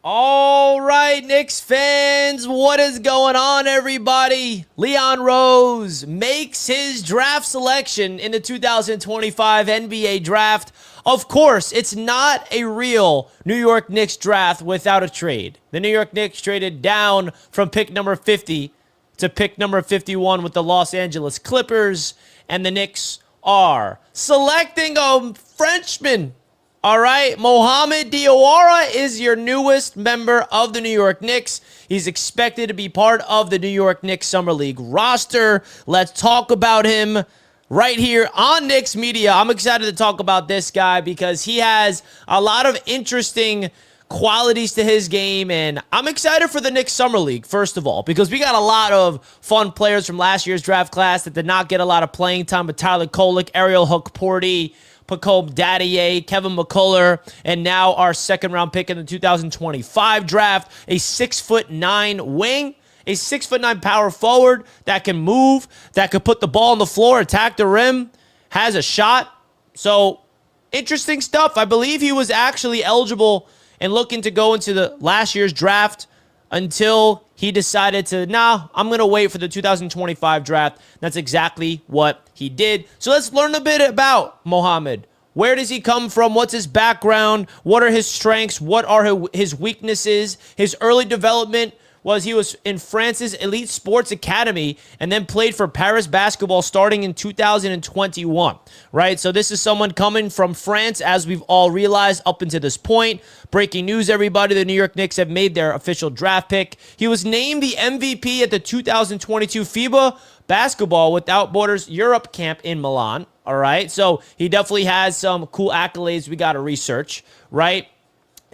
All right, Knicks fans, what is going on, everybody? Leon Rose makes his draft selection in the 2025 NBA draft. Of course, it's not a real New York Knicks draft without a trade. The New York Knicks traded down from pick number 50 to pick number 51 with the Los Angeles Clippers, and the Knicks are selecting a Frenchman. All right, Mohamed Diawara is your newest member of the New York Knicks. He's expected to be part of the New York Knicks Summer League roster. Let's talk about him right here on Knicks Media. I'm excited to talk about this guy because he has a lot of interesting qualities to his game, and I'm excited for the Knicks Summer League, first of all, because we got a lot of fun players from last year's draft class that did not get a lot of playing time with Tyler Kolek, Ariel Hook-Porty, Mohamed Diawara, Kevin McCullough, and now our second-round pick in the 2025 draft, a 6'9" wing, a 6'9" power forward that can move, that could put the ball on the floor, attack the rim, has a shot. So, interesting stuff. I believe he was actually eligible and looking to go into the last year's draft until he decided to, I'm going to wait for the 2025 draft. That's exactly what he did. So let's learn a bit about Mohamed. Where does he come from? What's his background? What are his strengths? What are his weaknesses? His early development was he was in France's Elite Sports Academy and then played for Paris basketball starting in 2021, right? So this is someone coming from France, as we've all realized up until this point. Breaking news, everybody, the New York Knicks have made their official draft pick. He was named the MVP at the 2022 FIBA Basketball Without Borders Europe camp in Milan, all right? So he definitely has some cool accolades we got to research, right?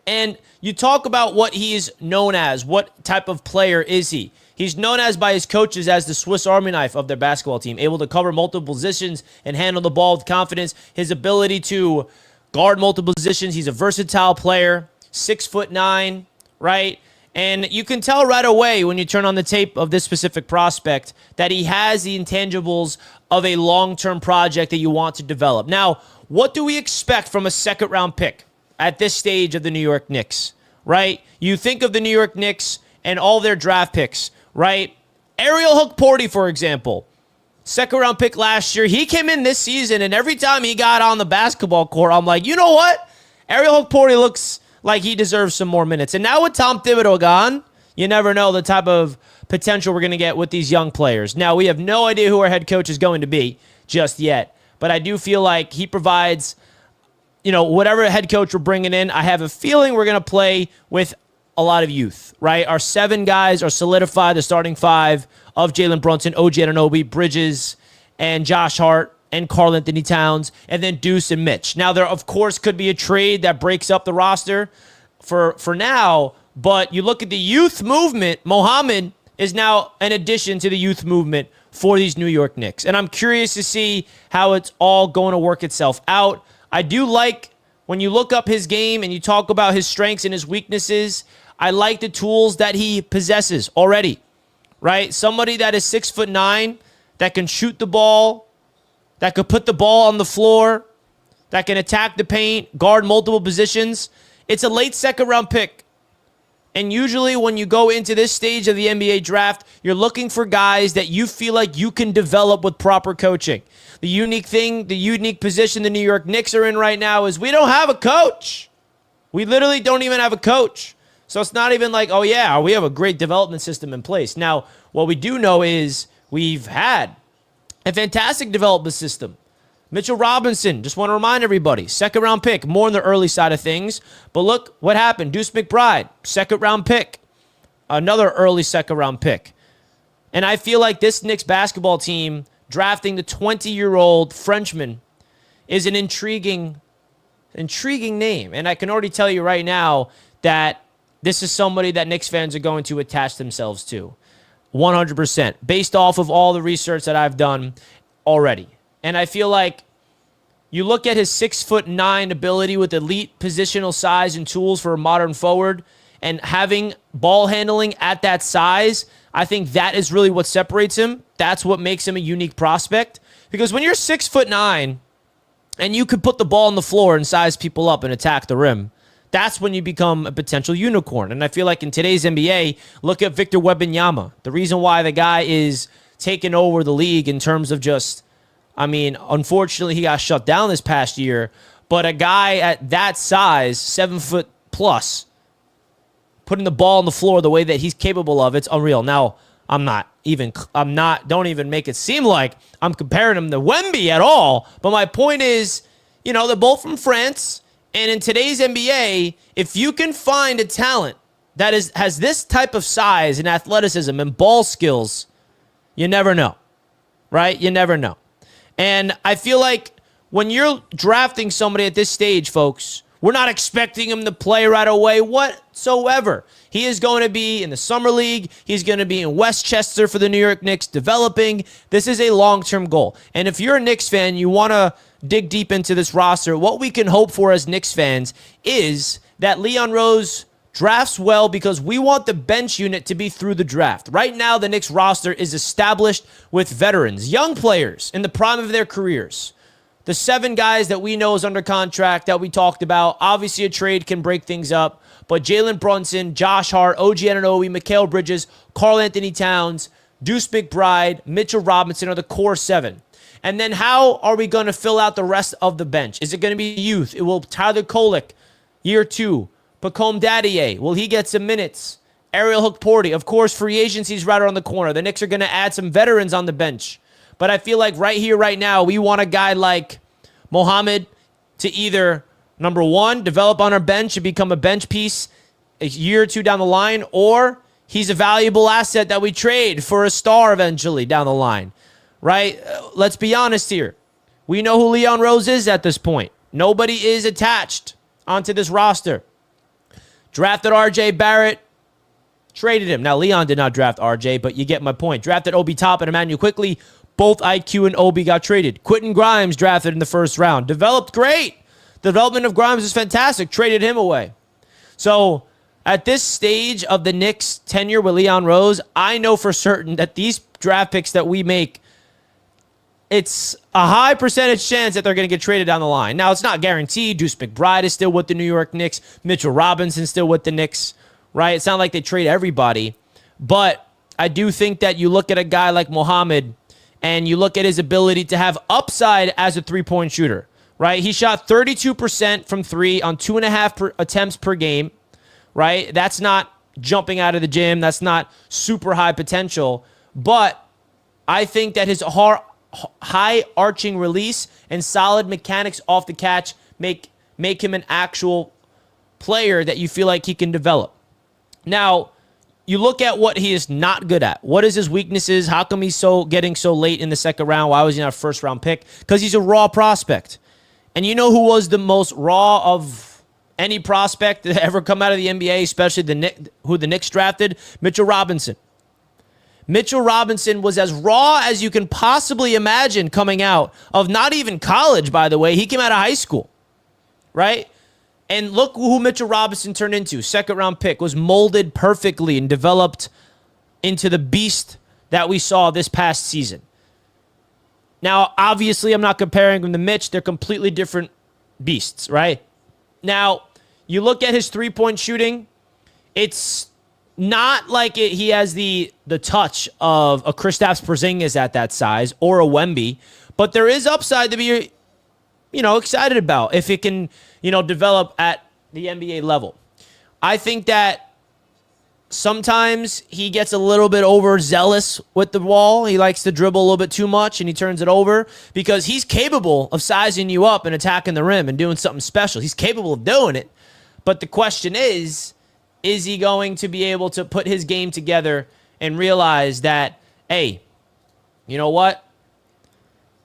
And you talk about what he's known as. What type of player is he? He's known as by his coaches as the Swiss Army knife of their basketball team, able to cover multiple positions and handle the ball with confidence. His ability to guard multiple positions. He's a versatile player, 6'9", right? And you can tell right away when you turn on the tape of this specific prospect that he has the intangibles of a long-term project that you want to develop. Now, what do we expect from a second-round pick at this stage of the New York Knicks, right? You think of the New York Knicks and all their draft picks, right? Ariel Hook-Porty, for example, second-round pick last year. He came in this season, and every time he got on the basketball court, I'm like, you know what? Ariel Hook-Porty looks like he deserves some more minutes. And now with Tom Thibodeau gone, you never know the type of potential we're going to get with these young players. Now, we have no idea who our head coach is going to be just yet, but I do feel like he provides, whatever head coach we're bringing in, I have a feeling we're going to play with a lot of youth, right? Our 7 guys are solidified, the starting 5 of Jalen Brunson, OG Anunoby, Bridges, and Josh Hart, and Karl Anthony Towns, and then Deuce and Mitch. Now, there, of course, could be a trade that breaks up the roster for now, but you look at the youth movement, Mohamed is now an addition to the youth movement for these New York Knicks. And I'm curious to see how it's all going to work itself out. I do like when you look up his game and you talk about his strengths and his weaknesses, I like the tools that he possesses already, right? Somebody that is 6'9", that can shoot the ball, that could put the ball on the floor, that can attack the paint, guard multiple positions. It's a late second-round pick. And usually when you go into this stage of the NBA draft, you're looking for guys that you feel like you can develop with proper coaching. The unique position the New York Knicks are in right now is we don't have a coach. We literally don't even have a coach. So it's not even like, oh yeah, we have a great development system in place. Now, what we do know is we've had a fantastic development system. Mitchell Robinson, just want to remind everybody, second-round pick, more on the early side of things. But look what happened. Deuce McBride, second-round pick, another early second-round pick. And I feel like this Knicks basketball team drafting the 20-year-old Frenchman is an intriguing name. And I can already tell you right now that this is somebody that Knicks fans are going to attach themselves to 100%, based off of all the research that I've done already. And I feel like you look at his 6'9" ability with elite positional size and tools for a modern forward, and having ball handling at that size, I think that is really what separates him. That's what makes him a unique prospect. Because when you're 6'9" and you could put the ball on the floor and size people up and attack the rim, That's when you become a potential unicorn. And I feel like in today's NBA, look at Victor Wembanyama. The reason why the guy is taking over the league in terms of just, I mean, unfortunately, he got shut down this past year. But a guy at that size, 7 foot plus, putting the ball on the floor the way that he's capable of, it's unreal. Now, don't even make it seem like I'm comparing him to Wemby at all. But my point is, you know, they're both from France. And in today's NBA, if you can find a talent that has this type of size and athleticism and ball skills, you never know, right? You never know. And I feel like when you're drafting somebody at this stage, folks, we're not expecting him to play right away whatsoever. He is going to be in the Summer League. He's going to be in Westchester for the New York Knicks developing. This is a long-term goal. And if you're a Knicks fan, you want to dig deep into this roster, what we can hope for as Knicks fans is that Leon Rose drafts well because we want the bench unit to be through the draft. Right now, the Knicks roster is established with veterans, young players in the prime of their careers. The 7 guys that we know is under contract that we talked about. Obviously, a trade can break things up. But Jalen Brunson, Josh Hart, OG Anunoby, Mikal Bridges, Karl Anthony Towns, Deuce McBride, Mitchell Robinson are the core 7. And then how are we going to fill out the rest of the bench? Is it going to be youth? It will Tyler Kolek, year 2. Pacome Dadier, will he get some minutes? Ariel Hook-Porty. Of course, free agency's right around the corner. The Knicks are going to add some veterans on the bench. But I feel like right here, right now, we want a guy like Mohamed to either, number 1, develop on our bench and become a bench piece a year or 2 down the line, or he's a valuable asset that we trade for a star eventually down the line, right? Let's be honest here. We know who Leon Rose is at this point. Nobody is attached onto this roster. Drafted R.J. Barrett, traded him. Now, Leon did not draft R.J., but you get my point. Drafted Obi Toppin and Emmanuel Quickly. Both IQ and Obi got traded. Quentin Grimes drafted in the first round. Developed great. The development of Grimes is fantastic. Traded him away. So, at this stage of the Knicks' tenure with Leon Rose, I know for certain that these draft picks that we make, it's a high percentage chance that they're going to get traded down the line. Now, it's not guaranteed. Deuce McBride is still with the New York Knicks. Mitchell Robinson still with the Knicks, right? It's not like they trade everybody. But I do think that you look at a guy like Mohamed and you look at his ability to have upside as a three-point shooter, right? He shot 32% from 3 on 2.5 attempts per game, right? That's not jumping out of the gym. That's not super high potential. But I think that his high arching release and solid mechanics off the catch make him an actual player that you feel like he can develop. Now, you look at what he is not good at. What is his weaknesses? How come he's getting so late in the second round? Why was he not a first-round pick? Because he's a raw prospect. And you know who was the most raw of any prospect that ever come out of the NBA, especially who the Knicks drafted? Mitchell Robinson. Mitchell Robinson was as raw as you can possibly imagine coming out of not even college, by the way. He came out of high school, right? And look who Mitchell Robinson turned into. Second-round pick, was molded perfectly and developed into the beast that we saw this past season. Now, obviously, I'm not comparing him to Mitch. They're completely different beasts, right? Now, you look at his three-point shooting. It's not like he has the touch of a Kristaps Porzingis at that size or a Wemby, but there is upside to be, excited about if it can, develop at the NBA level. I think that sometimes he gets a little bit overzealous with the ball. He likes to dribble a little bit too much and he turns it over because he's capable of sizing you up and attacking the rim and doing something special. He's capable of doing it. But the question is he going to be able to put his game together and realize that, hey, you know what?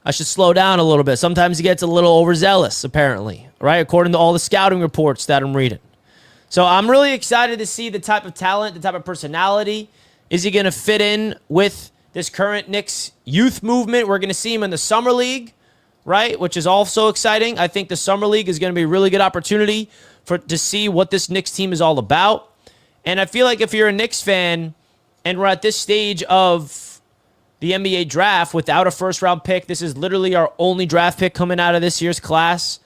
I should slow down a little bit. Sometimes he gets a little overzealous, apparently, right? According to all the scouting reports that I'm reading. So I'm really excited to see the type of talent, the type of personality. Is he going to fit in with this current Knicks youth movement? We're going to see him in the Summer League, right? Which is also exciting. I think the Summer League is going to be a really good opportunity to see what this Knicks team is all about. And I feel like if you're a Knicks fan and we're at this stage of the NBA draft without a first-round pick, this is literally our only draft pick coming out of this year's class.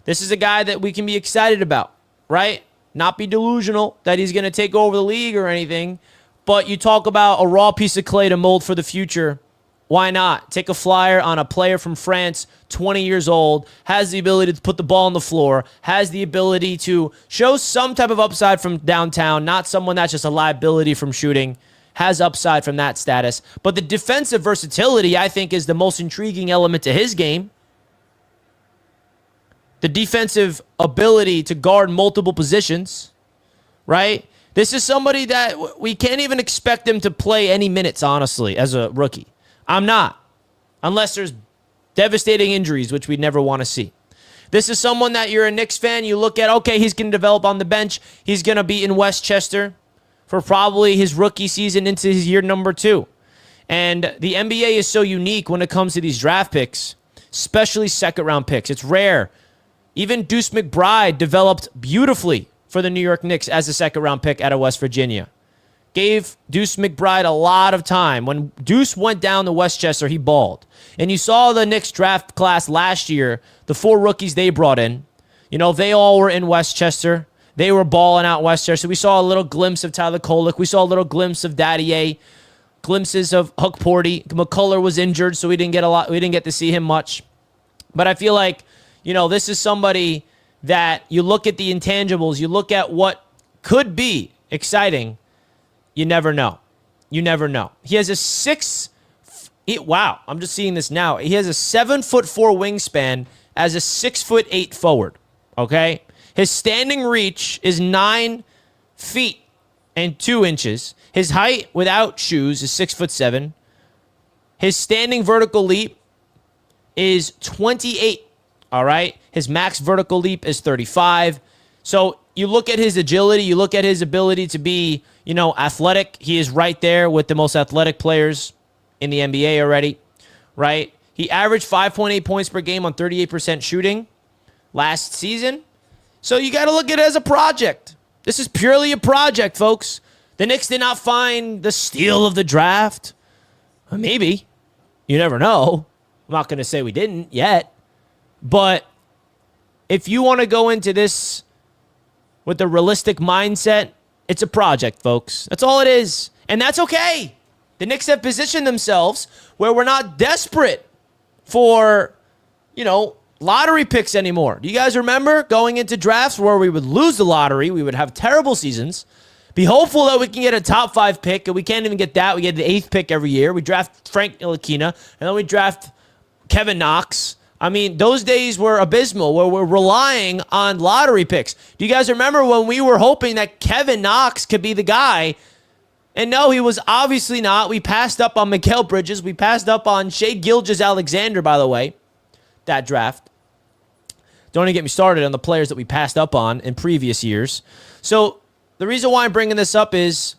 This is a guy that we can be excited about. right? Not be delusional that he's going to take over the league or anything. But you talk about a raw piece of clay to mold for the future. Why not? Take a flyer on a player from France, 20 years old, has the ability to put the ball on the floor, has the ability to show some type of upside from downtown, not someone that's just a liability from shooting, has upside from that status. But the defensive versatility, I think, is the most intriguing element to his game. The defensive ability to guard multiple positions, right? This is somebody that we can't even expect him to play any minutes, honestly, as a rookie. I'm not. Unless there's devastating injuries, which we never want to see. This is someone that you're a Knicks fan, you look at, okay, he's going to develop on the bench. He's going to be in Westchester for probably his rookie season into his year number 2. And the NBA is so unique when it comes to these draft picks, especially second-round picks. It's rare. Even Deuce McBride developed beautifully for the New York Knicks as a second-round pick out of West Virginia. Gave Deuce McBride a lot of time. When Deuce went down to Westchester, he balled. And you saw the Knicks draft class last year, the 4 rookies they brought in. You know, they all were in Westchester. They were balling out Westchester. We saw a little glimpse of Tyler Kolek. We saw a little glimpse of Daddier. Glimpses of Huck Porty. McCullough was injured, so we didn't get to see him much. But I feel like, you know, this is somebody that you look at the intangibles, you look at what could be exciting. You never know. You never know. He has a wow, I'm just seeing this now. He has a 7'4" wingspan as a 6'8" forward. Okay? His standing reach is 9 feet and 2 inches. His height without shoes is 6'7". His standing vertical leap is 28. All right? His max vertical leap is 35. So you look at his agility, you look at his ability to be, you know, athletic. He is right there with the most athletic players in the NBA already, right? He averaged 5.8 points per game on 38% shooting last season. So you got to look at it as a project. This is purely a project, folks. The Knicks did not find the steal of the draft. Maybe. You never know. I'm not going to say we didn't yet. But if you want to go into this with a realistic mindset, it's a project, folks. That's all it is. And that's okay. The Knicks have positioned themselves where we're not desperate for, you know, lottery picks anymore. Do you guys remember going into drafts where we would lose the lottery, we would have terrible seasons, be hopeful that we can get a top 5 pick, and we can't even get that. We get the 8th pick every year. We draft Frank Ntilikina, and then we draft Kevin Knox. I mean, those days were abysmal where we're relying on lottery picks. Do you guys remember when we were hoping that Kevin Knox could be the guy? And no, he was obviously not. We passed up on Mikal Bridges. We passed up on Shai Gilgeous-Alexander, by the way, that draft. Don't even get me started on the players that we passed up on in previous years. So the reason why I'm bringing this up is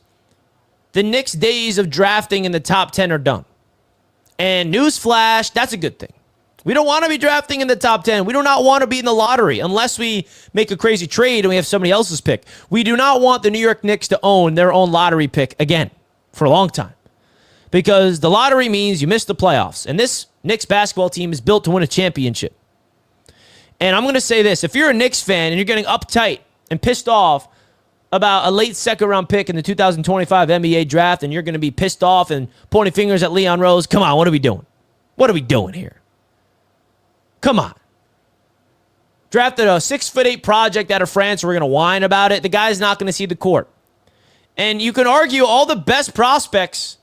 the Knicks' days of drafting in the top 10 are done. And newsflash, that's a good thing. We don't want to be drafting in the top 10. We do not want to be in the lottery unless we make a crazy trade and we have somebody else's pick. We do not want the New York Knicks to own their own lottery pick again for a long time. Because the lottery means you miss the playoffs. And this Knicks basketball team is built to win a championship. And I'm going to say this. If you're a Knicks fan and you're getting uptight and pissed off about a late second-round pick in the 2025 NBA draft and you're going to be pissed off and pointing fingers at Leon Rose, come on, what are we doing? What are we doing here? Come on. Drafted a 6'8" project out of France. We're going to whine about it. The guy's not going to see the court. And you can argue all the best prospects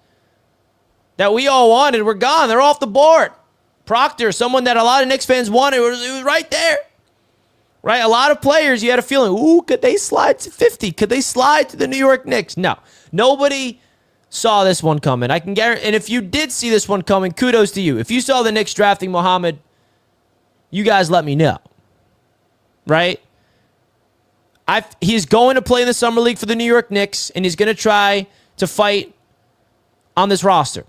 that we all wanted were gone. They're off the board. Proctor, someone that a lot of Knicks fans wanted, it was right there. Right? A lot of players, you had a feeling, ooh, could they slide to 50? Could they slide to the New York Knicks? No. Nobody saw this one coming. I can guarantee. And if you did see this one coming, kudos to you. If you saw the Knicks drafting Mohamed, you guys let me know, right? He's going to play in the Summer League for the New York Knicks, and he's going to try to fight on this roster.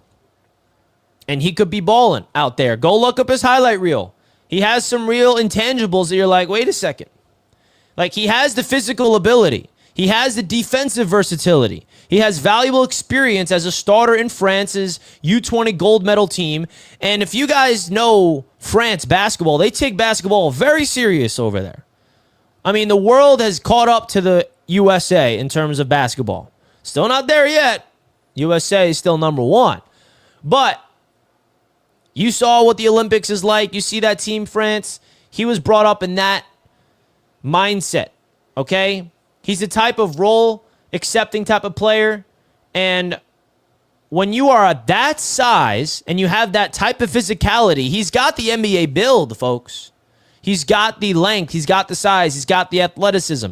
And he could be balling out there. Go look up his highlight reel. He has some real intangibles that you're like, wait a second. Like, he has the physical ability. He has the defensive versatility. He has valuable experience as a starter in France's U20 gold medal team. And if you guys know France basketball, they take basketball very serious over there. I mean, the world has caught up to the USA in terms of basketball. Still not there yet. USA is still number one. But you saw what the Olympics is like. You see that Team France. He was brought up in that mindset, okay? He's the type of role-accepting type of player. And when you are at that size and you have that type of physicality, he's got the NBA build, folks. He's got the length. He's got the size. He's got the athleticism.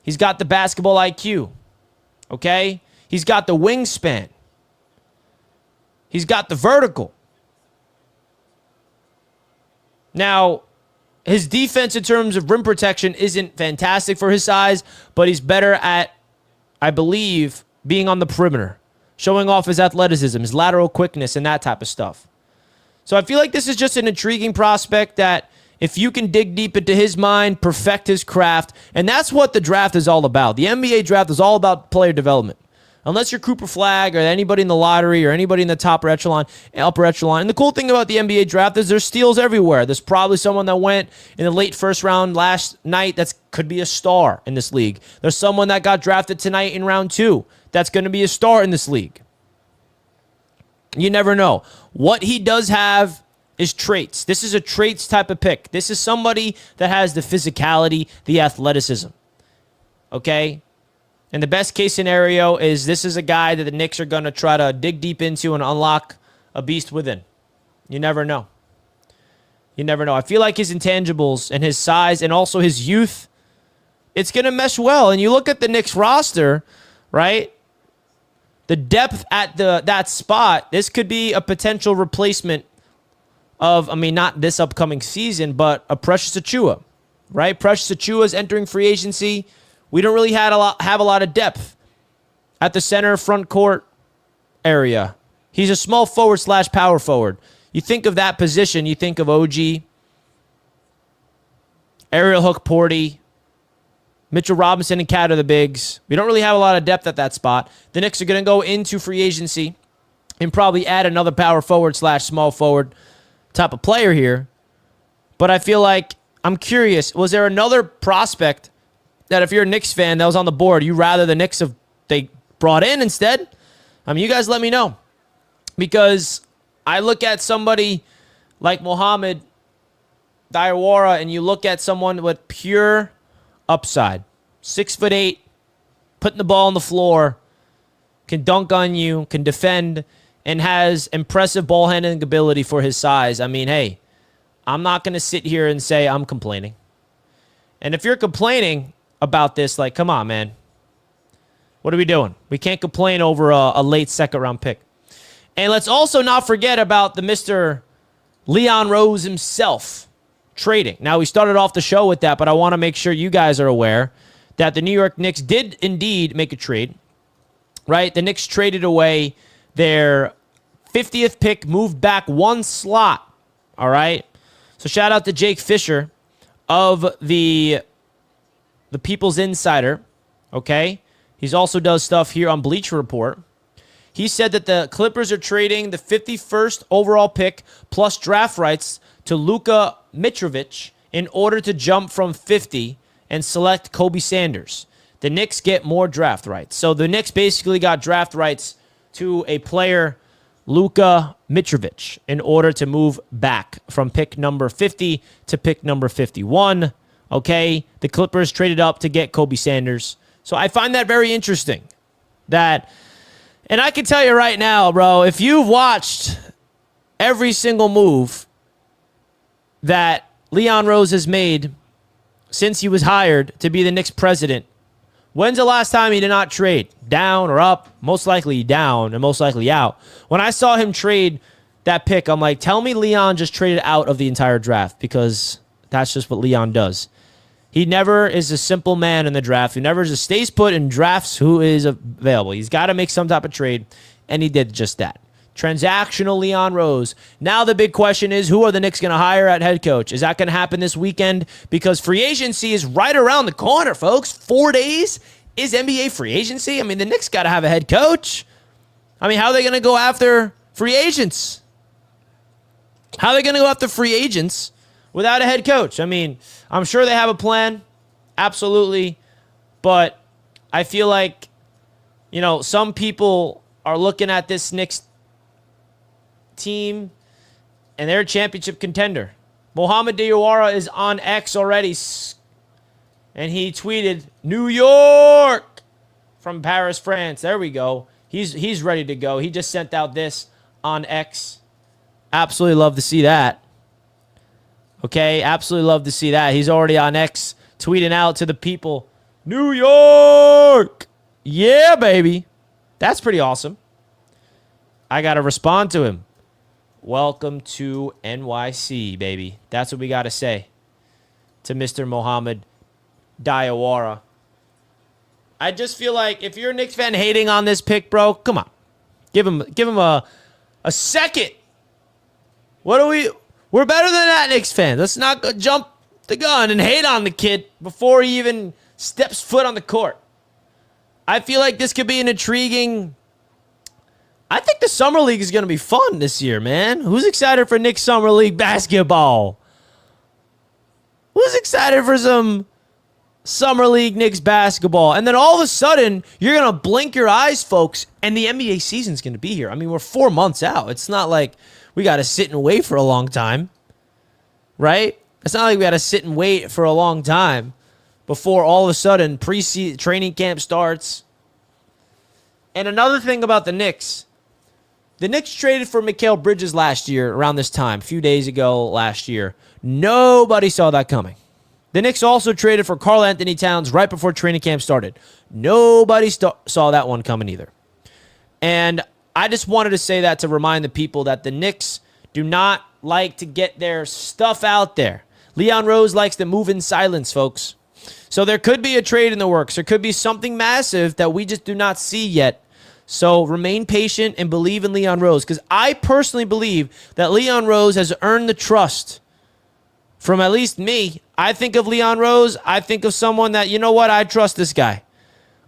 He's got the basketball IQ, okay? He's got the wingspan. He's got the vertical. Now, his defense in terms of rim protection isn't fantastic for his size, but he's better at, I believe, being on the perimeter, showing off his athleticism, his lateral quickness, and that type of stuff. So I feel like this is just an intriguing prospect that if you can dig deep into his mind, perfect his craft, and that's what the draft is all about. The NBA draft is all about player development. Unless you're Cooper Flagg or anybody in the lottery or anybody in the upper echelon. And the cool thing about the NBA draft is there's steals everywhere. There's probably someone that went in the late first round last night that could be a star in this league. There's someone that got drafted tonight in round 2 that's going to be a star in this league. You never know. What he does have is traits. This is a traits type of pick. This is somebody that has the physicality, the athleticism. Okay? And the best case scenario is this is a guy that the Knicks are going to try to dig deep into and unlock a beast within. You never know. You never know. I feel like his intangibles and his size and also his youth, it's going to mesh well. And you look at the Knicks roster, right? The depth at that spot, this could be a potential replacement of, I mean, not this upcoming season, but a Precious Achiuwa, right? Precious Achiuwa is entering free agency. We don't really have a lot of depth at the center front court area. He's a small forward / power forward. You think of that position, you think of OG, Aerial Hook Porty, Mitchell Robinson, and Cat are the bigs. We don't really have a lot of depth at that spot. The Knicks are going to go into free agency and probably add another power forward / small forward type of player here. But I feel like, I'm curious, was there another prospect that if you're a Knicks fan that was on the board, you rather the Knicks have they brought in instead? I mean, you guys let me know. Because I look at somebody like Mohamed Diawara, and you look at someone with pure upside. 6'8", putting the ball on the floor, can dunk on you, can defend, and has impressive ball handling ability for his size. I mean, hey, I'm not going to sit here and say I'm complaining. And if you're complaining about this, like, come on, man. What are we doing? We can't complain over a late second-round pick. And let's also not forget about the Mr. Leon Rose himself trading. Now, we started off the show with that, but I want to make sure you guys are aware that the New York Knicks did indeed make a trade, right? The Knicks traded away their 50th pick, moved back one slot, all right? So shout out to Jake Fisher of the People's Insider, okay? He also does stuff here on Bleacher Report. He said that the Clippers are trading the 51st overall pick plus draft rights to Luka Mitrovic in order to jump from 50 and select Kobe Sanders. The Knicks get more draft rights. So the Knicks basically got draft rights to a player, Luka Mitrovic, in order to move back from pick number 50 to pick number 51. Okay, the Clippers traded up to get Kobe Sanders. So I find that very interesting. And I can tell you right now, bro, if you've watched every single move that Leon Rose has made since he was hired to be the Knicks president, when's the last time he did not trade? Down or up? Most likely down and most likely out. When I saw him trade that pick, I'm like, tell me Leon just traded out of the entire draft, because that's just what Leon does. He never is a simple man in the draft. He never just stays put and drafts who is available. He's got to make some type of trade, and he did just that. Transactional Leon Rose. Now the big question is, who are the Knicks going to hire at head coach? Is that going to happen this weekend? Because free agency is right around the corner, folks. 4 days is NBA free agency. I mean, the Knicks got to have a head coach. I mean, how are they going to go after free agents? How are they going to go after free agents without a head coach? I mean, I'm sure they have a plan. Absolutely. But I feel like, some people are looking at this Knicks team and they're a championship contender. Mohamed Diawara is on X already, and he tweeted, New York from Paris, France. There we go. He's ready to go. He just sent out this on X. Absolutely love to see that. Okay, absolutely love to see that. He's already on X tweeting out to the people, New York! Yeah, baby. That's pretty awesome. I got to respond to him. Welcome to NYC, baby. That's what we got to say to Mr. Mohamed Diawara. I just feel like if you're a Knicks fan hating on this pick, bro, come on. Give him a second. We're better than that, Knicks fans. Let's not go jump the gun and hate on the kid before he even steps foot on the court. I feel like this could be an intriguing... I think the Summer League is going to be fun this year, man. Who's excited for Knicks Summer League basketball? Who's excited for some Summer League Knicks basketball? And then all of a sudden, you're going to blink your eyes, folks, and the NBA season's going to be here. I mean, we're 4 months out. It's not like we got to sit and wait for a long time, right? It's not like we got to sit and wait for a long time before all of a sudden pre-season training camp starts. And another thing about the Knicks traded for Mikal Bridges last year around this time, a few days ago last year. Nobody saw that coming. The Knicks also traded for Karl Anthony Towns right before training camp started. Nobody saw that one coming either. And I just wanted to say that to remind the people that the Knicks do not like to get their stuff out there. Leon Rose likes to move in silence, folks. So there could be a trade in the works. There could be something massive that we just do not see yet. So remain patient and believe in Leon Rose, because I personally believe that Leon Rose has earned the trust from at least me. I think of Leon Rose, I think of someone that, you know what, I trust this guy.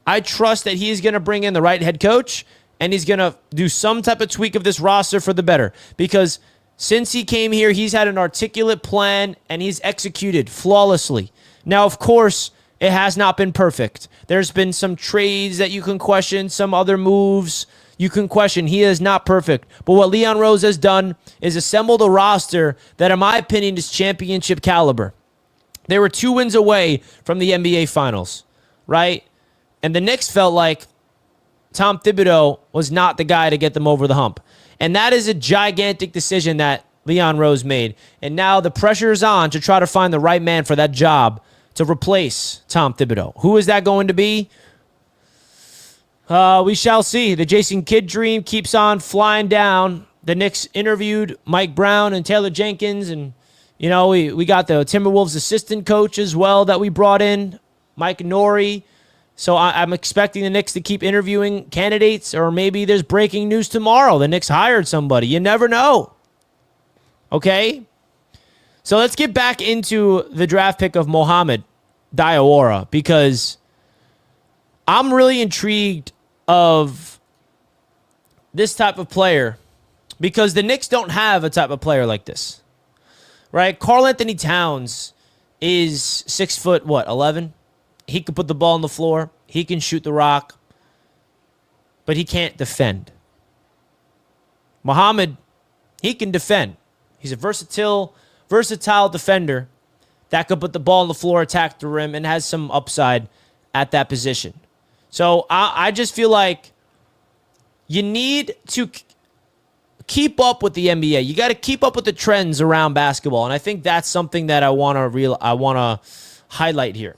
I trust that he's going to bring in the right head coach, and he's going to do some type of tweak of this roster for the better. Because since he came here, he's had an articulate plan, and he's executed flawlessly. Now, of course, it has not been perfect. There's been some trades that you can question, some other moves you can question. He is not perfect. But what Leon Rose has done is assembled a roster that, in my opinion, is championship caliber. They were 2 wins away from the NBA Finals, right? And the Knicks felt like Tom Thibodeau was not the guy to get them over the hump. And that is a gigantic decision that Leon Rose made. And now the pressure is on to try to find the right man for that job to replace Tom Thibodeau. Who is that going to be? We shall see. The Jason Kidd dream keeps on flying down. The Knicks interviewed Mike Brown and Taylor Jenkins, and we got the Timberwolves assistant coach as well that we brought in, Mike Norrie. So I'm expecting the Knicks to keep interviewing candidates, or maybe there's breaking news tomorrow. The Knicks hired somebody. You never know. Okay? So let's get back into the draft pick of Mohamed Diawara, because I'm really intrigued of this type of player, because the Knicks don't have a type of player like this, right? Karl Anthony Towns is 6 foot, 11? He can put the ball on the floor. He can shoot the rock, but he can't defend. Mohamed, he can defend. He's a versatile defender that could put the ball on the floor, attack the rim, and has some upside at that position. So I just feel like you need to keep up with the NBA. You got to keep up with the trends around basketball, and I think that's something that I want to highlight here.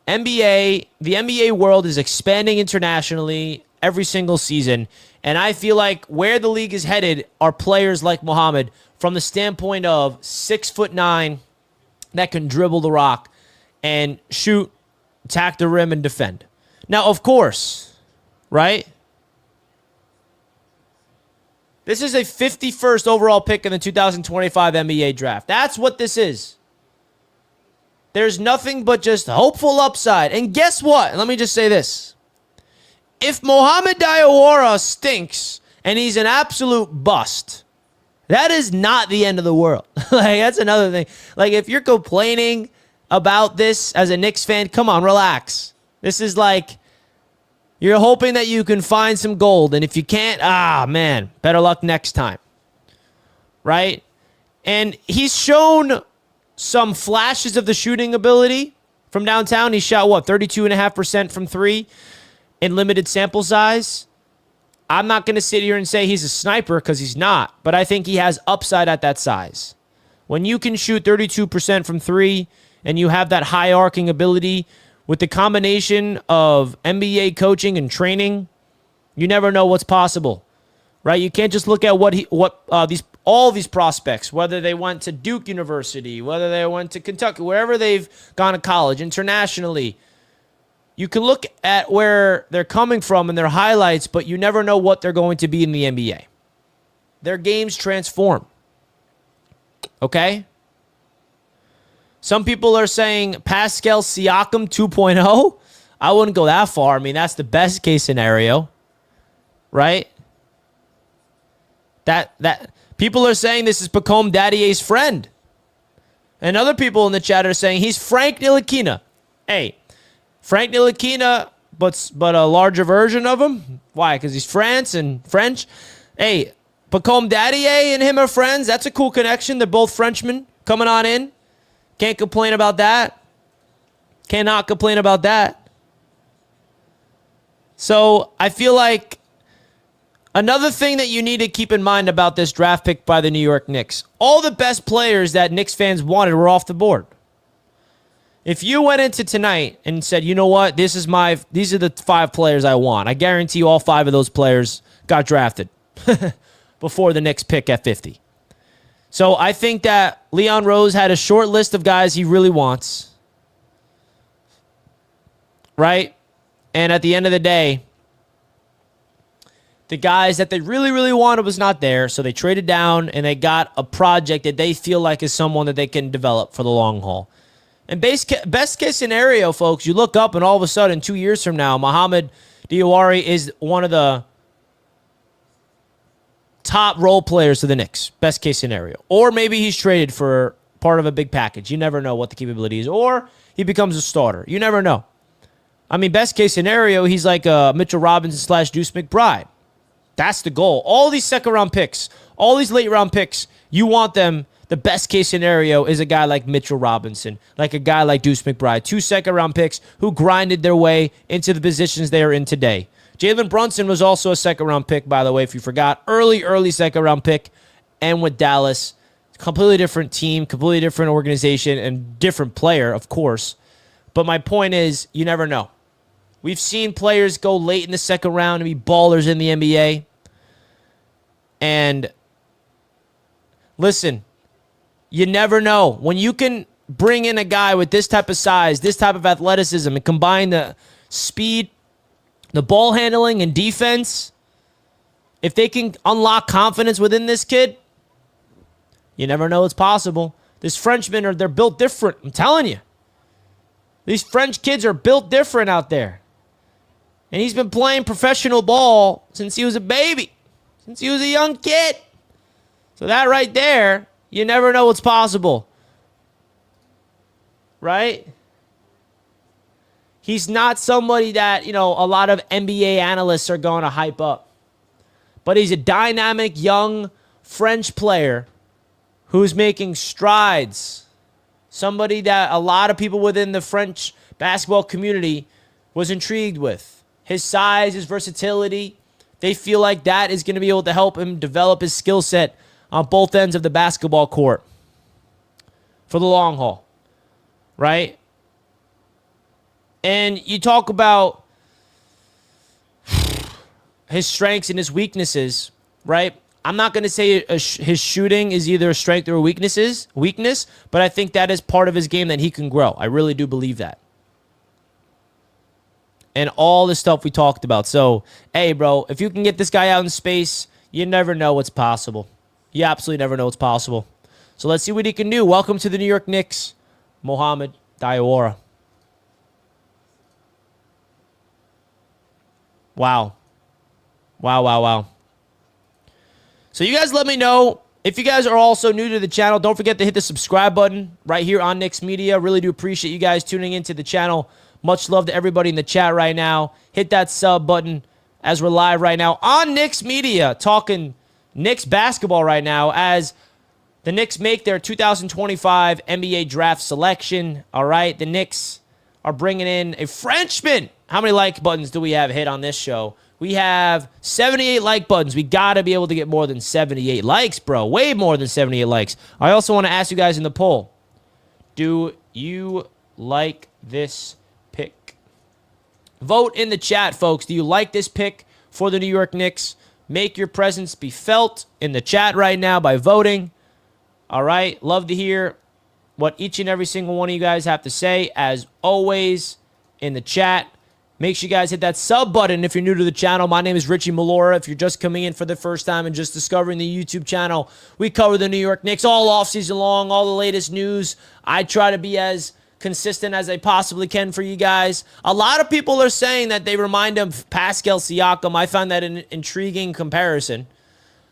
The NBA world is expanding internationally every single season, and I feel like where the league is headed are players like Mohamed, from the standpoint of 6'9", that can dribble the rock and shoot, attack the rim, and defend. Now, of course, right? This is a 51st overall pick in the 2025 NBA draft. That's what this is. There's nothing but just hopeful upside. And guess what? Let me just say this. If Mohamed Diawara stinks and he's an absolute bust, that is not the end of the world. Like, that's another thing. Like, if you're complaining about this as a Knicks fan, come on, relax. This is like you're hoping that you can find some gold, and if you can't, man, better luck next time. Right? And he's shown some flashes of the shooting ability from downtown. He shot, 32.5% from three in limited sample size. I'm not going to sit here and say he's a sniper because he's not, but I think he has upside at that size. When you can shoot 32% from three and you have that high arcing ability with the combination of NBA coaching and training, you never know what's possible, right? You can't just look at all these prospects, whether they went to Duke University, whether they went to Kentucky, wherever they've gone to college, internationally. You can look at where they're coming from and their highlights, but you never know what they're going to be in the NBA. Their games transform. Okay? Some people are saying Pascal Siakam 2.0. I wouldn't go that far. I mean, that's the best case scenario. Right? That people are saying this is Pacome Dadier's friend. And other people in the chat are saying he's Frank Ntilikina. Hey, Frank Ntilikina, but a larger version of him. Why? Because he's French. Hey, Pacome Dadier and him are friends. That's a cool connection. They're both Frenchmen coming on in. Can't complain about that. Cannot complain about that. So I feel like another thing that you need to keep in mind about this draft pick by the New York Knicks, all the best players that Knicks fans wanted were off the board. If you went into tonight and said, you know what, these are the 5 players I want, I guarantee you all 5 of those players got drafted before the Knicks pick at 50. So I think that Leon Rose had a short list of guys he really wants. Right? And at the end of the day, the guys that they really, really wanted was not there, so they traded down and they got a project that they feel like is someone that they can develop for the long haul. And best case scenario, folks, you look up and all of a sudden, 2 years from now, Mohamed Diawara is one of the top role players of the Knicks. Best case scenario. Or maybe he's traded for part of a big package. You never know what the capability is. Or he becomes a starter. You never know. I mean, best case scenario, he's like Mitchell Robinson / Deuce McBride. That's the goal. All these second-round picks, all these late-round picks, you want them. The best case scenario is a guy like Mitchell Robinson, like a guy like Deuce McBride. 2 second-round picks who grinded their way into the positions they are in today. Jalen Brunson was also a second-round pick, by the way, if you forgot. Early second-round pick. And with Dallas, completely different team, completely different organization, and different player, of course. But my point is, you never know. We've seen players go late in the second round and be ballers in the NBA. And listen, you never know. When you can bring in a guy with this type of size, this type of athleticism, and combine the speed, the ball handling, and defense, if they can unlock confidence within this kid, you never know it's possible. These Frenchmen, they're built different. I'm telling you. These French kids are built different out there. And he's been playing professional ball since he was a baby, since he was a young kid. So that right there, you never know what's possible. Right? He's not somebody that, a lot of NBA analysts are going to hype up. But he's a dynamic, young French player who's making strides. Somebody that a lot of people within the French basketball community was intrigued with. His size, his versatility, they feel like that is going to be able to help him develop his skill set on both ends of the basketball court for the long haul, right? And you talk about his strengths and his weaknesses, right? I'm not going to say his shooting is either a strength or a weakness, but I think that is part of his game that he can grow. I really do believe that. And all the stuff we talked about. So, hey, bro, if you can get this guy out in space, you never know what's possible. You absolutely never know what's possible. So let's see what he can do. Welcome to the New York Knicks, Mohamed Diawara. Wow. Wow. So you guys let me know If you guys are also new to the channel, don't forget to hit the subscribe button right here on Knicks Media. Really do appreciate you guys tuning into the channel. Much love to everybody in the chat right now. Hit that sub button as we're live right now on Knicks Media, talking Knicks basketball right now as the Knicks make their 2025 NBA draft selection. All right, the Knicks are bringing in a Frenchman. How many like buttons do we have hit on this show? We have 78 like buttons. We got to be able to get more than 78 likes, bro. Way more than 78 likes. I also want to ask you guys in the poll, do you like this pick? Vote in the chat, folks. Do you like this pick for the New York Knicks? Make your presence be felt in the chat right now by voting. All right. Love to hear what each and every single one of you guys have to say, as always, in the chat. Make sure you guys hit that sub button if you're new to the channel. My name is Richie Malora. If you're just coming in for the first time and just discovering the YouTube channel, we cover the New York Knicks all offseason long, all the latest news. I try to be as consistent as I possibly can for you guys. A lot of people are saying that they remind him of Pascal Siakam. I find that an intriguing comparison.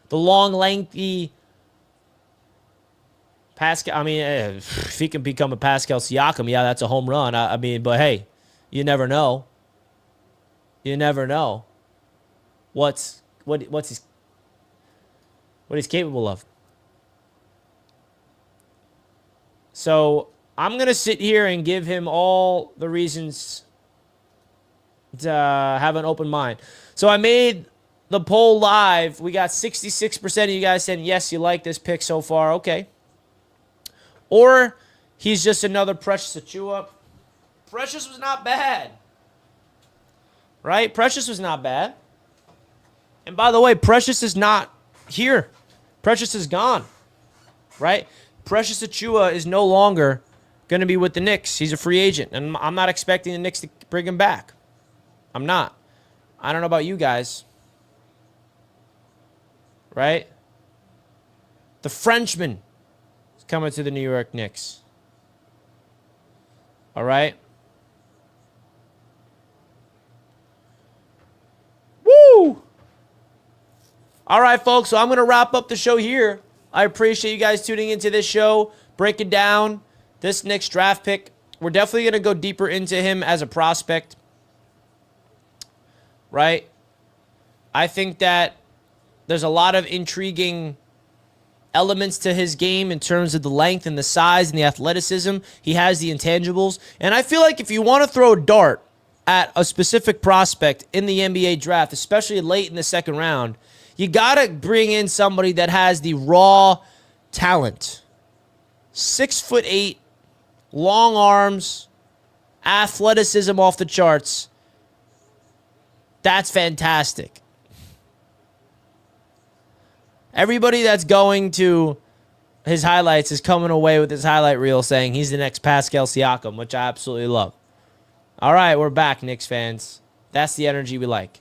The long, lengthy Pascal. I mean, if he can become a Pascal Siakam, yeah, that's a home run. I mean, but hey, you never know. You never know what he's capable of. So I'm gonna sit here and give him all the reasons to have an open mind. So I made the poll live. We got 66% of you guys saying yes, you like this pick so far. Okay. Or he's just another Precious Achiuwa. Precious was not bad. Right? Precious was not bad. And by the way, Precious is not here. Precious is gone. Right? Precious Achiuwa is no longer going to be with the Knicks. He's a free agent. And I'm not expecting the Knicks to bring him back. I'm not. I don't know about you guys. Right? The Frenchman is coming to the New York Knicks. All right? Woo! All right, folks, so I'm going to wrap up the show here. I appreciate you guys tuning into this show, breaking down this Knicks draft pick. We're definitely going to go deeper into him as a prospect, right? I think that there's a lot of intriguing elements to his game in terms of the length and the size and the athleticism. He has the intangibles. And I feel like if you want to throw a dart at a specific prospect in the NBA draft, especially late in the second round, you got to bring in somebody that has the raw talent. 6'8", long arms, athleticism off the charts. That's fantastic. Everybody that's going to his highlights is coming away with his highlight reel saying he's the next Pascal Siakam, which I absolutely love. All right, we're back, Knicks fans. That's the energy we like.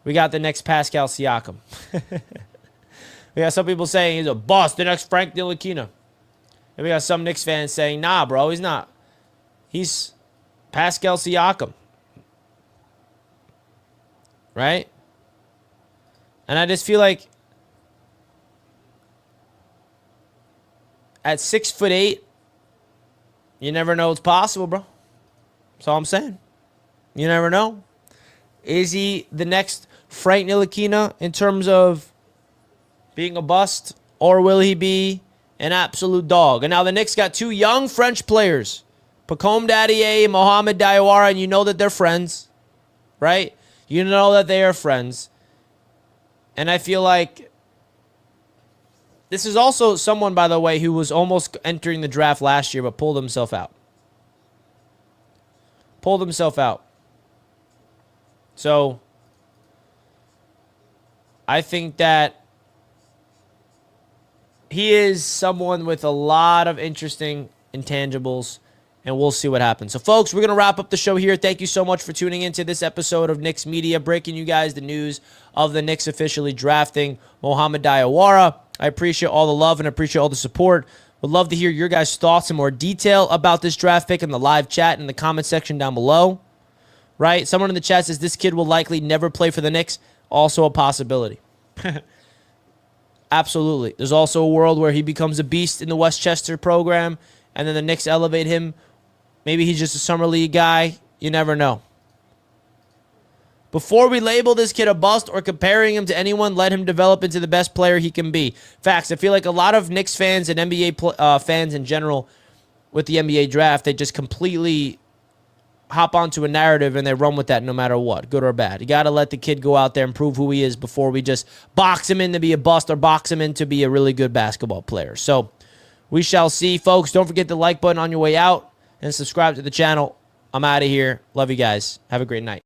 We got the next Pascal Siakam. We got some people saying he's a bust, the next Frank Ntilikina. And we got some Knicks fans saying, nah, bro, he's not. He's Pascal Siakam. Right? And I just feel like at 6'8", you never know what's possible, bro. That's all I'm saying. You never know. Is he the next Frank Ntilikina in terms of being a bust? Or will he be an absolute dog? And now the Knicks got two young French players, Mohamed Diawara and Mohamed Diawara, and you know that they're friends, right? You know that they are friends. And I feel like this is also someone, by the way, who was almost entering the draft last year but pulled himself out. Pulled himself out. So I think that he is someone with a lot of interesting intangibles, and we'll see what happens. So, folks, we're going to wrap up the show here. Thank you so much for tuning into this episode of Knicks Media, breaking you guys the news of the Knicks officially drafting Mohamed Diawara. I appreciate all the love and appreciate all the support. Would love to hear your guys' thoughts in more detail about this draft pick in the live chat in the comment section down below. Right? Someone in the chat says this kid will likely never play for the Knicks. Also a possibility. Absolutely. There's also a world where he becomes a beast in the Westchester program, and then the Knicks elevate him. Maybe he's just a summer league guy. You never know. Before we label this kid a bust or comparing him to anyone, let him develop into the best player he can be. Facts. I feel like a lot of Knicks fans and NBA fans in general with the NBA draft, they just completely hop onto a narrative and they run with that no matter what, good or bad. You got to let the kid go out there and prove who he is before we just box him in to be a bust or box him in to be a really good basketball player. So we shall see, folks. Don't forget the like button on your way out and subscribe to the channel. I'm out of here. Love you guys. Have a great night.